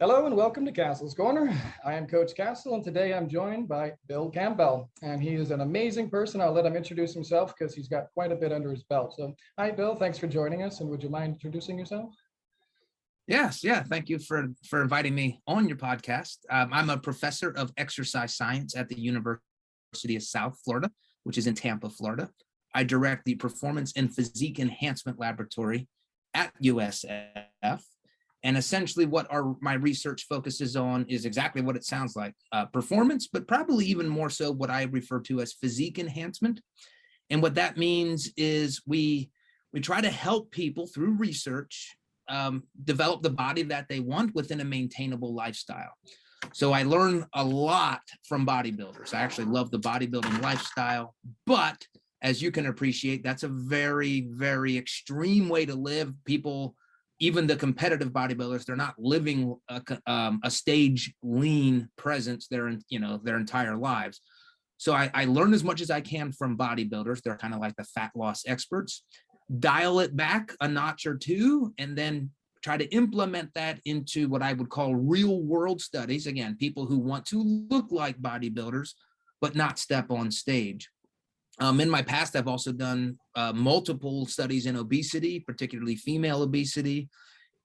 Hello and welcome to Castle's Corner. I am Coach Castle, and today I'm joined by Bill Campbell, and he is an amazing person. I'll let him introduce himself because he's got quite a bit under his belt. So, hi, Bill. Thanks for joining us, and would you mind introducing yourself? Yes, yeah. Thank you for inviting me on your podcast. I'm a professor of exercise science at the University of South Florida, which is in Tampa, Florida. I direct the Performance and Physique Enhancement Laboratory at USF. And essentially what my research focuses on is exactly what it sounds like, performance, but probably even more so what I refer to as physique enhancement. And what that means is we try to help people through research develop the body that they want within a maintainable lifestyle. So I learn a lot from bodybuilders. I actually love the bodybuilding lifestyle, but as you can appreciate, that's a very, very extreme way to live. People, even the competitive bodybuilders, they're not living a stage lean presence their entire lives. So I learn as much as I can from bodybuilders. They're kind of like the fat loss experts. Dial it back a notch or two, and then try to implement that into what I would call real world studies. Again, people who want to look like bodybuilders, but not step on stage. In my past, I've also done multiple studies in obesity, particularly female obesity.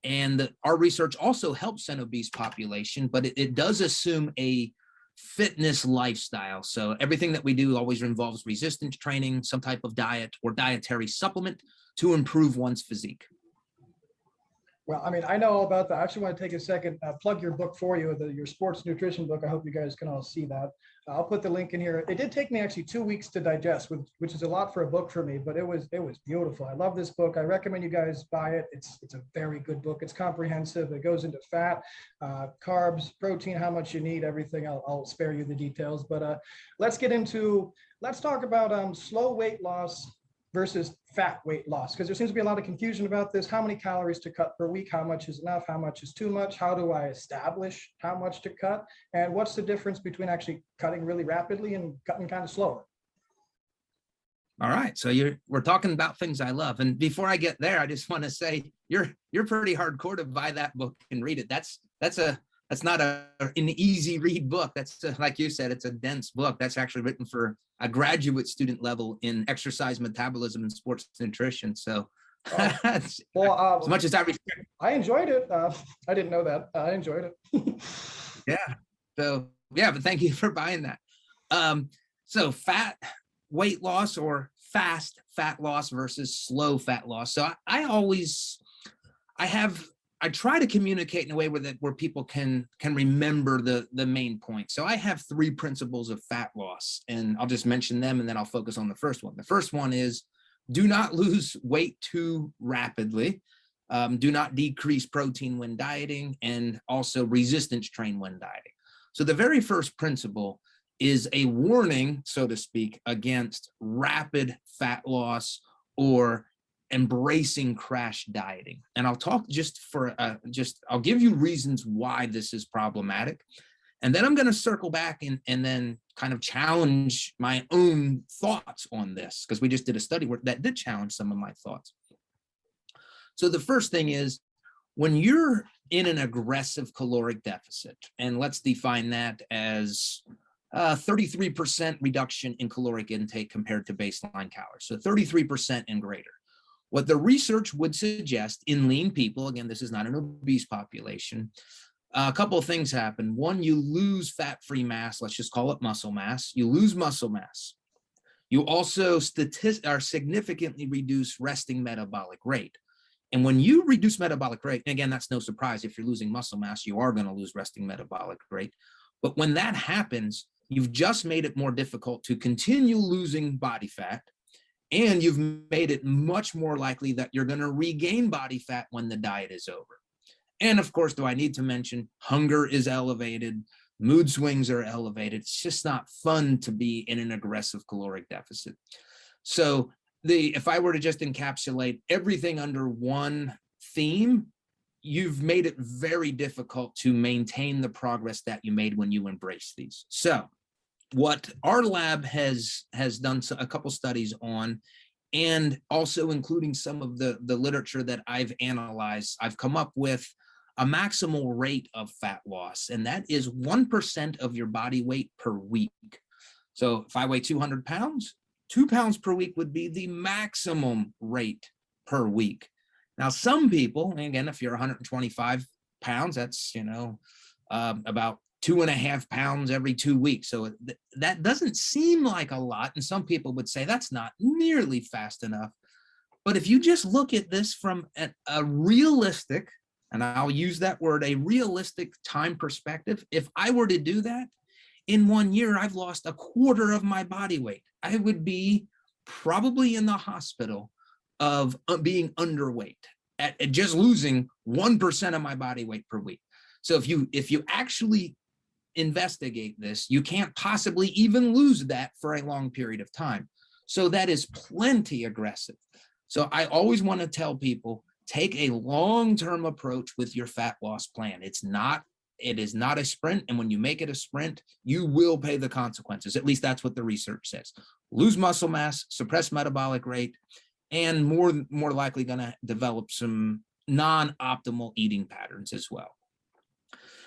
And our research also helps an obese population, but it does assume a fitness lifestyle. So everything that we do always involves resistance training, some type of diet or dietary supplement to improve one's physique. Well, I mean, I know all about that. I actually want to take a second, plug your book for you, your sports nutrition book. I hope you guys can all see that. I'll put the link in here. It did take me actually 2 weeks to digest, which is a lot for a book for me, but it was beautiful. I love this book. I recommend you guys buy it. It's a very good book. It's comprehensive. It goes into fat, carbs, protein, how much you need, everything. I'll spare you the details, but let's talk about slow weight loss versus fat weight loss, because there seems to be a lot of confusion about this. How many calories to cut per week? How much is enough? How much is too much? How do I establish how much to cut? And what's the difference between actually cutting really rapidly and cutting kind of slower? All right, so we're talking about things I love. And before I get there, I just want to say you're pretty hardcore to buy that book and read it. That's not an easy read book. That's like you said, it's a dense book. That's actually written for a graduate student level in exercise metabolism and sports nutrition. So as much as I enjoyed it. I didn't know that. I enjoyed it. Yeah. So yeah, but thank you for buying that. So fat weight loss or fast fat loss versus slow fat loss. So I try to communicate in a way where people can remember the main point. So I have 3 principles of fat loss, and I'll just mention them and then I'll focus on the first one. The first one is do not lose weight too rapidly. Do not decrease protein when dieting, and also resistance train when dieting. So the very first principle is a warning, so to speak, against rapid fat loss or embracing crash dieting. And I'll talk I'll give you reasons why this is problematic. And then I'm going to circle back and then kind of challenge my own thoughts on this, because we just did a study that did challenge some of my thoughts. So the first thing is, when you're in an aggressive caloric deficit, and let's define that as 33% reduction in caloric intake compared to baseline calories, so 33% and greater. What the research would suggest in lean people, again, this is not an obese population, a couple of things happen. One, you lose fat-free mass. Let's just call it muscle mass. You lose muscle mass. You also significantly reduce resting metabolic rate. And when you reduce metabolic rate, and again, that's no surprise. If you're losing muscle mass, you are going to lose resting metabolic rate. But when that happens, you've just made it more difficult to continue losing body fat. And you've made it much more likely that you're going to regain body fat when the diet is over. And of course, do I need to mention hunger is elevated, mood swings are elevated. It's just not fun to be in an aggressive caloric deficit. So if I were to just encapsulate everything under one theme, you've made it very difficult to maintain the progress that you made when you embrace these. So what our lab has done a couple studies on, and also including some of the literature that I've analyzed, I've come up with a maximal rate of fat loss, and that is 1% of your body weight per week. So if I weigh 200 pounds, 2 pounds per week would be the maximum rate per week. Now, some people, and again, if you're 125 pounds, that's, about 2.5 pounds every 2 weeks. So that doesn't seem like a lot. And some people would say that's not nearly fast enough. But if you just look at this from a realistic, and I'll use that word, a realistic time perspective, if I were to do that, in 1 year, I've lost 1/4 of my body weight. I would be probably in the hospital of being underweight at just losing 1% of my body weight per week. So if you actually investigate this, you can't possibly even lose that for a long period of time. So that is plenty aggressive. So I always want to tell people, take a long-term approach with your fat loss plan. It is not a sprint. And when you make it a sprint, you will pay the consequences. At least that's what the research says. Lose muscle mass, suppress metabolic rate, and more likely going to develop some non-optimal eating patterns as well.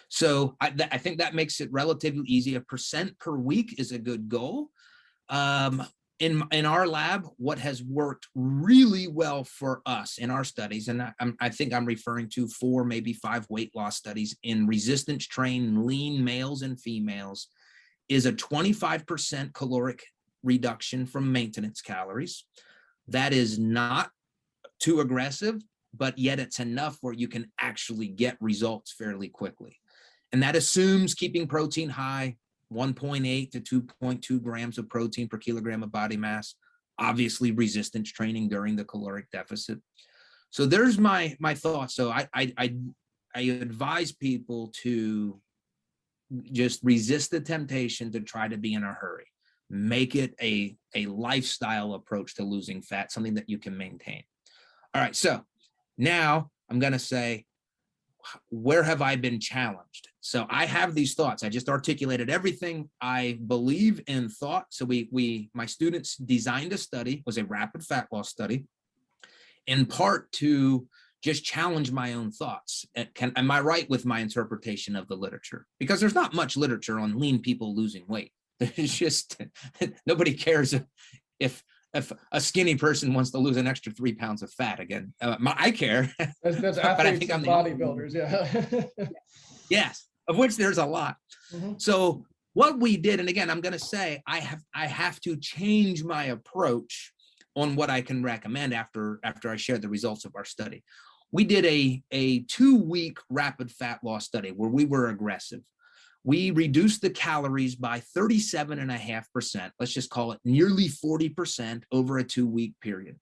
So I think that makes it relatively easy. 1% per week is a good goal. In our lab, what has worked really well for us in our studies, and I think I'm referring to 4, maybe 5 weight loss studies in resistance trained lean males and females, is a 25% caloric reduction from maintenance calories. That is not too aggressive, but yet it's enough where you can actually get results fairly quickly. And that assumes keeping protein high, 1.8 to 2.2 grams of protein per kilogram of body mass, obviously resistance training during the caloric deficit. So there's my thoughts. So I advise people to just resist the temptation to try to be in a hurry. Make it a lifestyle approach to losing fat, something that you can maintain. All right, so now I'm going to say, where have I been challenged? So I have these thoughts. I just articulated everything I believe and thought. So my students designed a study, was a rapid fat loss study, in part to just challenge my own thoughts. Am I right with my interpretation of the literature? Because there's not much literature on lean people losing weight. It's just, nobody cares if a skinny person wants to lose an extra 3 pounds of fat. Again, I care. That's but I think I'm bodybuilders. Yeah. Yes, of which there's a lot. Mm-hmm. So what we did, and again, I'm going to say I have to change my approach on what I can recommend after I share the results of our study. We did a 2-week rapid fat loss study where we were aggressive. We reduced the calories by 37.5%. Let's just call it nearly 40% over a 2-week period.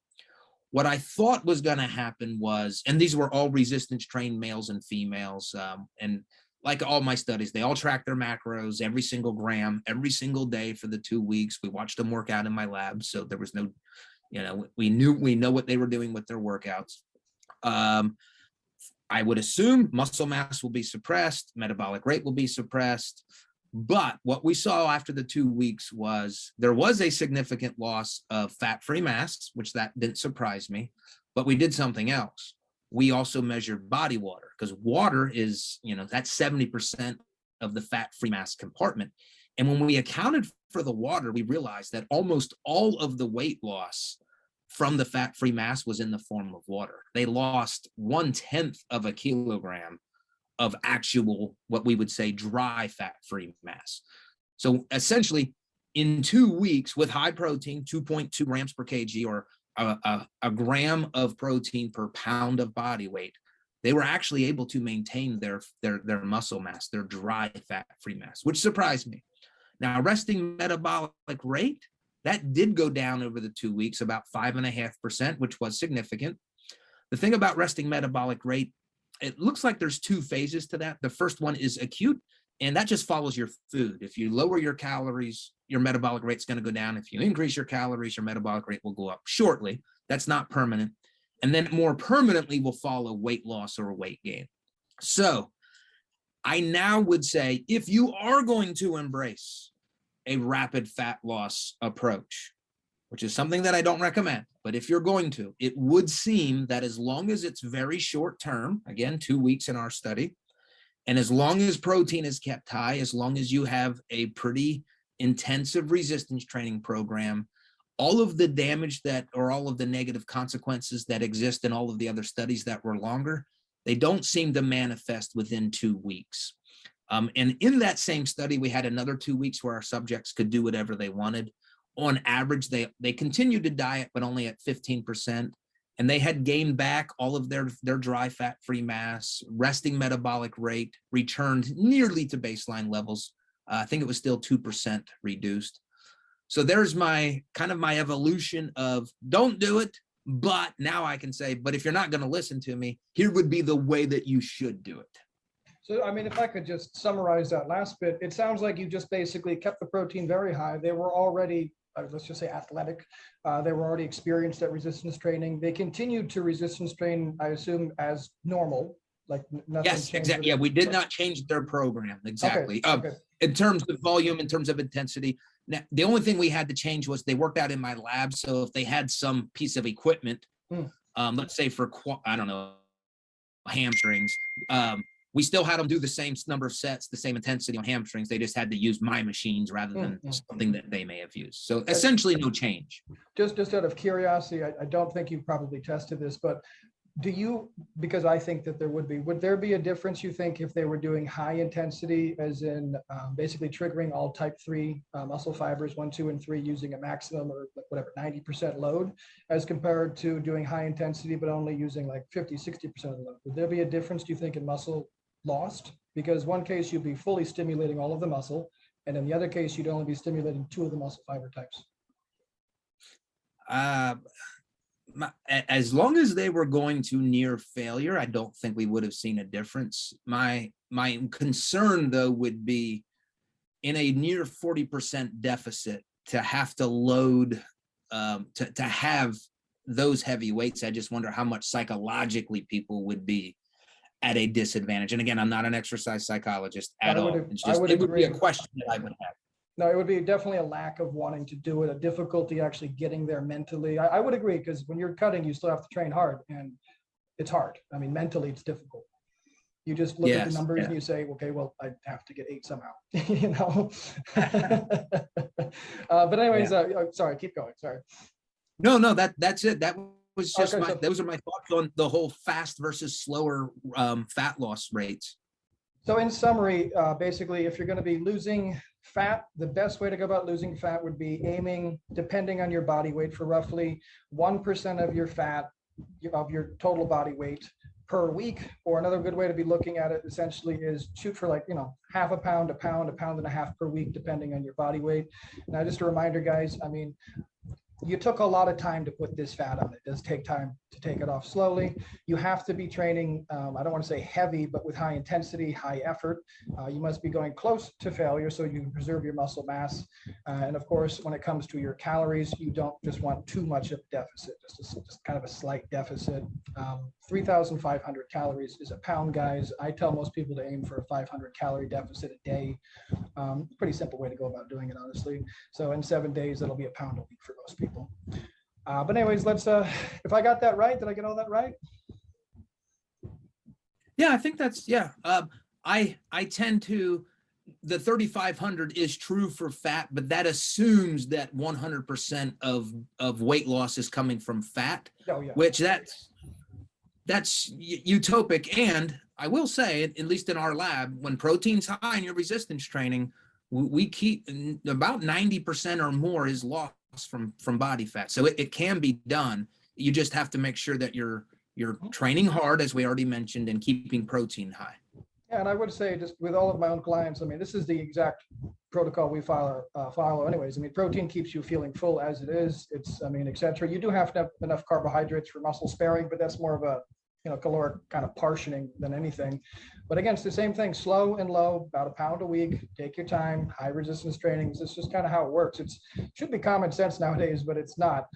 What I thought was going to happen was, and these were all resistance trained males and females, and like all my studies, they all tracked their macros, every single gram, every single day for the 2 weeks. We watched them work out in my lab, so there was no, we know what they were doing with their workouts. I would assume muscle mass will be suppressed, metabolic rate will be suppressed. But what we saw after the 2 weeks was there was a significant loss of fat-free mass, which that didn't surprise me. But we did something else. We also measured body water, because water is, that's 70% of the fat-free mass compartment. And when we accounted for the water, we realized that almost all of the weight loss from the fat-free mass was in the form of water. They lost 1/10 of a kilogram of actual, what we would say, dry fat-free mass. So essentially, in 2 weeks with high protein, 2.2 grams per kg, or a gram of protein per pound of body weight, they were actually able to maintain their muscle mass, their dry fat-free mass, which surprised me. Now, resting metabolic rate, that did go down over the 2 weeks, about 5.5%, which was significant. The thing about resting metabolic rate, it looks like there's 2 phases to that. The first one is acute, and that just follows your food. If you lower your calories, your metabolic rate is going to go down. If you increase your calories, your metabolic rate will go up shortly. That's not permanent. And then more permanently will follow weight loss or weight gain. So I now would say, if you are going to embrace a rapid fat loss approach, which is something that I don't recommend, but if you're going to, it would seem that as long as it's very short term, again, 2 weeks in our study, and as long as protein is kept high, as long as you have a pretty intensive resistance training program, all of the damage that, or all of the negative consequences that exist in all of the other studies that were longer, they don't seem to manifest within 2 weeks. And in that same study, we had another 2 weeks where our subjects could do whatever they wanted. On average, they continued to diet, but only at 15%. And they had gained back all of their dry fat-free mass, resting metabolic rate returned nearly to baseline levels. I think it was still 2% reduced. So there's my kind of my evolution of don't do it, but now I can say, but if you're not going to listen to me, here would be the way that you should do it. So, I mean, if I could just summarize that last bit, it sounds like you just basically kept the protein very high. They were already, let's just say athletic. They were already experienced at resistance training. They continued to resistance train, I assume, as normal, like nothing. Yes, exactly. Yeah, we did not change their program. Exactly. Okay. In terms of volume, in terms of intensity. Now, the only thing we had to change was they worked out in my lab. So if they had some piece of equipment, let's say for, I don't know, hamstrings, we still had them do the same number of sets, the same intensity on hamstrings. They just had to use my machines rather than something that they may have used. So essentially no change. Just out of curiosity, I don't think you probably tested this, but do you, because I think that would there be a difference, you think, if they were doing high intensity, as in basically triggering all type 3 muscle fibers, 1, 2, and 3, using a maximum or whatever, 90% load, as compared to doing high intensity, but only using like 50, 60% of the load? Would there be a difference, do you think, in muscle lost? Because one case you'd be fully stimulating all of the muscle, and in the other case, you'd only be stimulating 2 of the muscle fiber types. As long as they were going to near failure, I don't think we would have seen a difference. My concern, though, would be in a near 40% deficit to have to load, to have those heavy weights. I just wonder how much psychologically people would be at a disadvantage. And again, I'm not an exercise psychologist at all. It's just, it would be a question that I would have. No, it would be definitely a lack of wanting to do it, a difficulty actually getting there mentally. I would agree, because when you're cutting, you still have to train hard, and it's hard. I mean, mentally, it's difficult. You just look at the numbers and you say, okay, well, I have to get 8 somehow, you know? But anyways, sorry, keep going, sorry. No, that's it. That was just those are my thoughts on the whole fast versus slower fat loss rates. So in summary, basically, if you're going to be losing fat, the best way to go about losing fat would be aiming, depending on your body weight, for roughly 1% of your fat, of your total body weight per week. Or another good way to be looking at it essentially is shoot for, like, half a pound, a pound and a half per week, depending on your body weight. Now, just a reminder, guys, I mean, you took a lot of time to put this fat on. It does take time to take it off slowly. You have to be training, I don't want to say heavy, but with high intensity, high effort. You must be going close to failure so you can preserve your muscle mass. And of course, when it comes to your calories, you don't just want too much of a deficit, just kind of a slight deficit. 3,500 calories is a pound, guys. I tell most people to aim for a 500 calorie deficit a day. Pretty simple way to go about doing it, honestly. So in 7 days, that'll be a pound a week for most people. But anyways, let's, if I got that right, did I get all that right? Yeah, I think that's, I tend to, the 3,500 is true for fat, but that assumes that 100% of weight loss is coming from fat, which that's utopic. And I will say, at least in our lab, when protein's high in your resistance training, we keep about 90% or more is lost from body fat. So it can be done. You just have to make sure that you're training hard, as we already mentioned, and keeping protein high. Yeah, and I would say, just with all of my own clients, I mean, this is the exact protocol we follow anyways. I mean, protein keeps you feeling full as it is. It's, I mean, etc. You do have to have enough carbohydrates for muscle sparing, but that's more of a, caloric kind of partitioning than anything. But again, it's the same thing, slow and low, about a pound a week. Take your time, high resistance trainings. It's just kind of how it works. It should be common sense nowadays, but it's not.